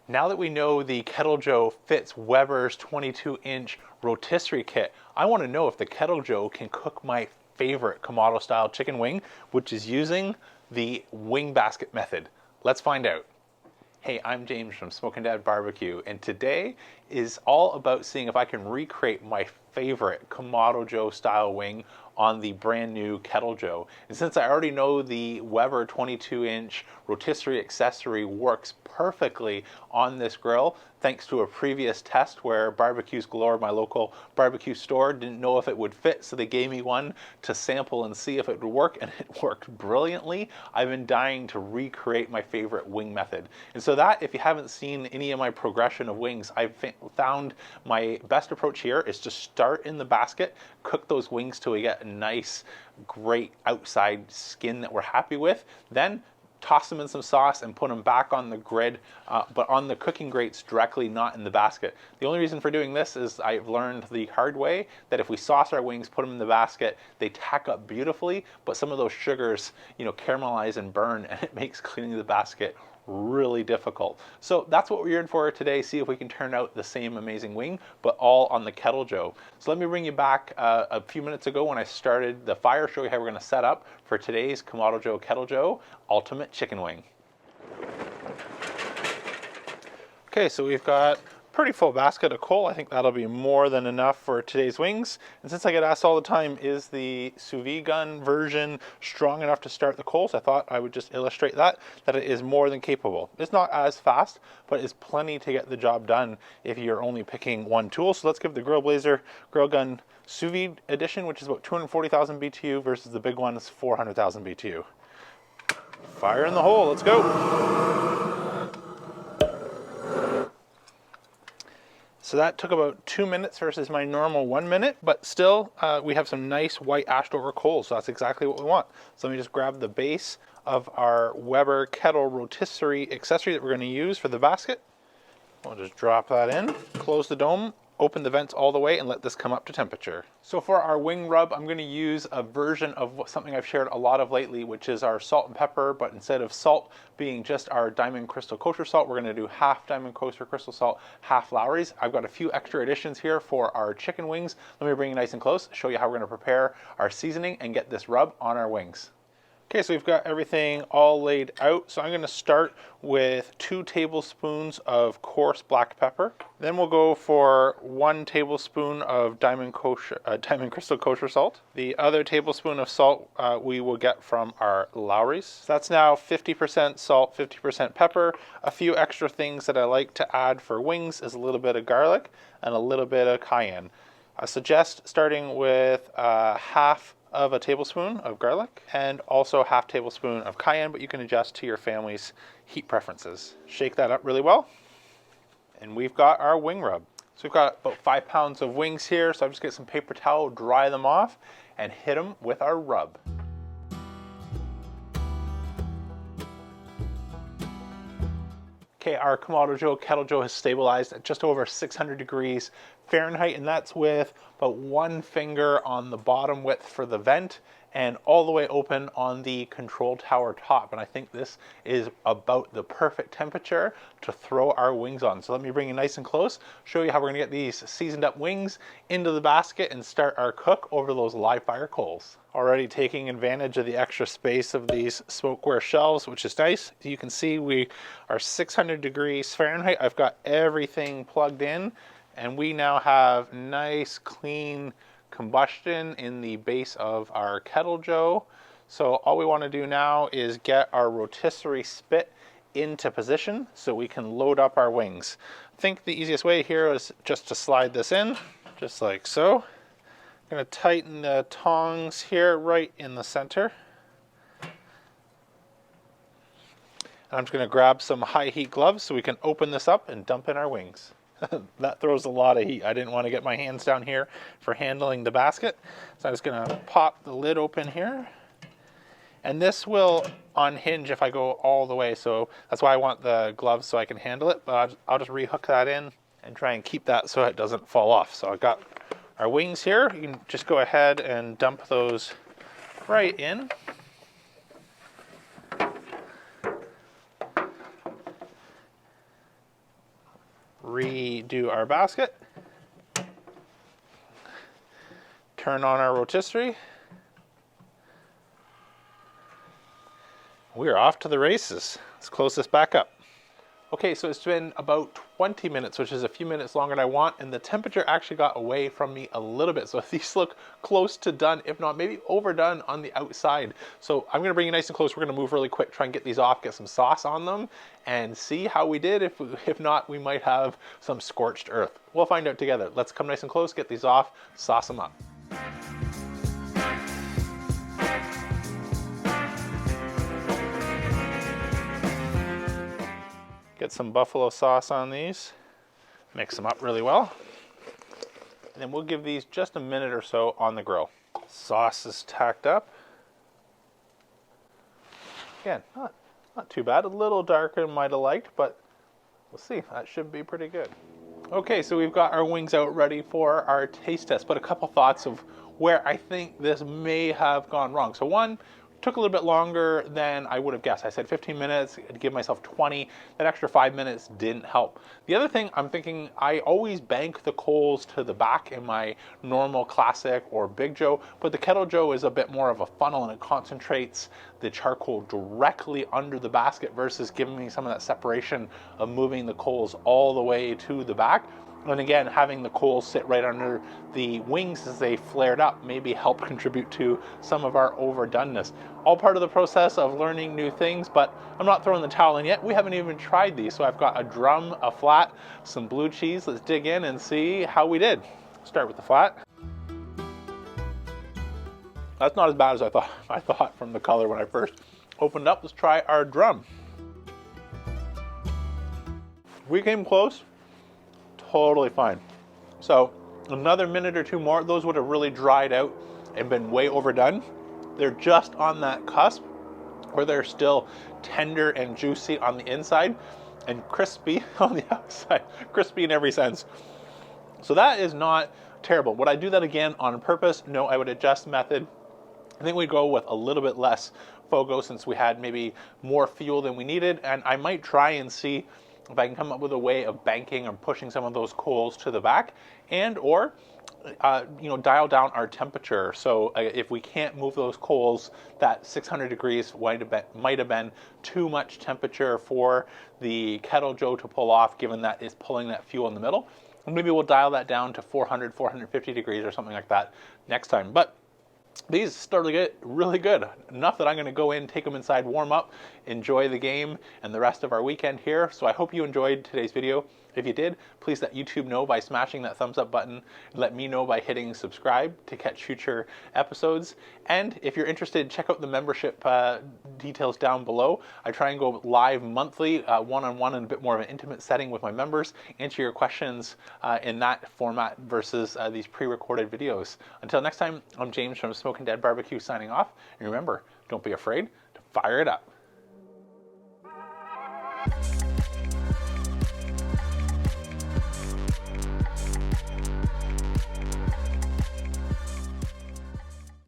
Now that we know the Kettle Joe fits Weber's 22-inch rotisserie kit, I want to know if the Kettle Joe can cook my favorite Kamado style chicken wing, which is using the wing basket method. Let's find out. Hey, I'm James from Smokin' Dad Barbecue, and today is all about seeing if I can recreate my favorite Kamado Joe style wing on the brand new Kettle Joe. And since I already know the Weber 22-inch rotisserie accessory works perfectly on this grill, thanks to a previous test where Barbecues Galore, my local barbecue store, didn't know if it would fit, so they gave me one to sample and see if it would work, and it worked brilliantly. I've been dying to recreate my favorite wing method. And so that, if you haven't seen any of my progression of wings, I've found my best approach here is to start in the basket, cook those wings till we get a nice, great outside skin that we're happy with, then toss them in some sauce and put them back on the grid, but on the cooking grates directly, not in the basket. The only reason for doing this is I've learned the hard way that if we sauce our wings, put them in the basket, they tack up beautifully, but some of those sugars, caramelize and burn, and it makes cleaning the basket really difficult. So that's what we're in for today. See if we can turn out the same amazing wing, but all on the Kettle Joe. So let me bring you back a few minutes ago when I started the fire, show you how we're going to set up for today's Kamado Joe Kettle Joe Ultimate Chicken Wing. Okay, so we've got pretty full basket of coal. I think that'll be more than enough for today's wings. And since I get asked all the time, is the sous vide gun version strong enough to start the coals? I thought I would just illustrate that it is more than capable. It's not as fast, but it's plenty to get the job done if you're only picking one tool. So let's give the Grill Blazer Grill Gun Sous Vide Edition, which is about 240,000 BTU versus the big one is 400,000 BTU. Fire in the hole, let's go. So that took about 2 minutes versus my normal 1 minute, but still we have some nice white ashed over coals, so that's exactly what we want. So let me just grab the base of our Weber Kettle rotisserie accessory that we're going to use for the basket. We'll just drop that in, close the dome, open the vents all the way, and let this come up to temperature. So for our wing rub, I'm going to use a version of something I've shared a lot of lately, which is our salt and pepper, but instead of salt being just our Diamond Crystal Kosher salt, we're going to do half Diamond Kosher Crystal Salt, half Lowry's. I've got a few extra additions here for our chicken wings. Let me bring you nice and close, show you how we're going to prepare our seasoning and get this rub on our wings. Okay, so we've got everything all laid out. So I'm going to start with 2 tablespoons of coarse black pepper. Then we'll go for 1 tablespoon of Diamond Crystal Kosher salt. The other tablespoon of salt we will get from our Lowry's. So that's now 50% salt, 50% pepper. A few extra things that I like to add for wings is a little bit of garlic and a little bit of cayenne. I suggest starting with half of a tablespoon of garlic and also half tablespoon of cayenne, but you can adjust to your family's heat preferences. Shake that up really well, and we've got our wing rub. So we've got about 5 pounds of wings here, so I'll just get some paper towel, dry them off, and hit them with our rub. Okay, our Kamado Joe Kettle Joe has stabilized at just over 600 degrees Fahrenheit, and that's with about 1 finger on the bottom width for the vent and all the way open on the control tower top. And I think this is about the perfect temperature to throw our wings on. So let me bring you nice and close, show you how we're gonna get these seasoned up wings into the basket and start our cook over those live fire coals. Already taking advantage of the extra space of these smokeware shelves, which is nice. You can see we are 600 degrees Fahrenheit. I've got everything plugged in, and we now have nice, clean combustion in the base of our Kettle Joe. So all we want to do now is get our rotisserie spit into position so we can load up our wings. I think the easiest way here is just to slide this in, just like so. I'm going to tighten the tongs here right in the center. And I'm just going to grab some high heat gloves so we can open this up and dump in our wings. That throws a lot of heat. I didn't want to get my hands down here for handling the basket. So I'm just going to pop the lid open here. And this will unhinge if I go all the way. So that's why I want the gloves so I can handle it. But I'll just rehook that in and try and keep that so it doesn't fall off. So I've got our wings here. You can just go ahead and dump those right in. redo our basket, turn on our rotisserie. We are off to the races. Let's close this back up. Okay, so it's been about 20 minutes, which is a few minutes longer than I want, and the temperature actually got away from me a little bit. So these look close to done, if not maybe overdone on the outside. So I'm gonna bring you nice and close. We're gonna move really quick, try and get these off, get some sauce on them, and see how we did. If not, we might have some scorched earth. We'll find out together. Let's come nice and close, get these off, sauce them up. Get some buffalo sauce on these, mix them up really well, and then we'll give these just a minute or so on the grill. Sauce is tacked up. Again, not too bad, a little darker than I might have liked, but we'll see, that should be pretty good. Okay, so we've got our wings out ready for our taste test, but a couple thoughts of where I think this may have gone wrong. So one, took a little bit longer than I would have guessed. I said 15 minutes, I'd give myself 20. That extra 5 minutes didn't help. The other thing I'm thinking, I always bank the coals to the back in my normal classic or Big Joe, but the Kettle Joe is a bit more of a funnel and it concentrates the charcoal directly under the basket versus giving me some of that separation of moving the coals all the way to the back. And again, having the coals sit right under the wings as they flared up maybe helped contribute to some of our overdoneness. All part of the process of learning new things, but I'm not throwing the towel in yet. We haven't even tried these. So I've got a drum, a flat, some blue cheese. Let's dig in and see how we did. Start with the flat. That's not as bad as I thought from the color when I first opened up. Let's try our drum. We came close. Totally fine. So another minute or two more, those would have really dried out and been way overdone. They're just on that cusp where they're still tender and juicy on the inside and crispy on the outside, crispy in every sense. So that is not terrible. Would I do that again on purpose? No, I would adjust method. I think we'd go with a little bit less FOGO since we had maybe more fuel than we needed, and I might try and see if I can come up with a way of banking or pushing some of those coals to the back, and or dial down our temperature. So if we can't move those coals, that 600 degrees might have been too much temperature for the Kettle Joe to pull off, given that it's pulling that fuel in the middle. And maybe we'll dial that down to 400, 450 degrees or something like that next time. But these started to get really good, enough that I'm going to go in, take them inside, warm up, enjoy the game and the rest of our weekend here. So I hope you enjoyed today's video. If you did, please let YouTube know by smashing that thumbs up button. Let me know by hitting subscribe to catch future episodes. And if you're interested, check out the membership details down below. I try and go live monthly, one-on-one in a bit more of an intimate setting with my members, answer your questions in that format versus these pre-recorded videos. Until next time, I'm James from Smokin' Dead Barbecue signing off. And remember, don't be afraid to fire it up.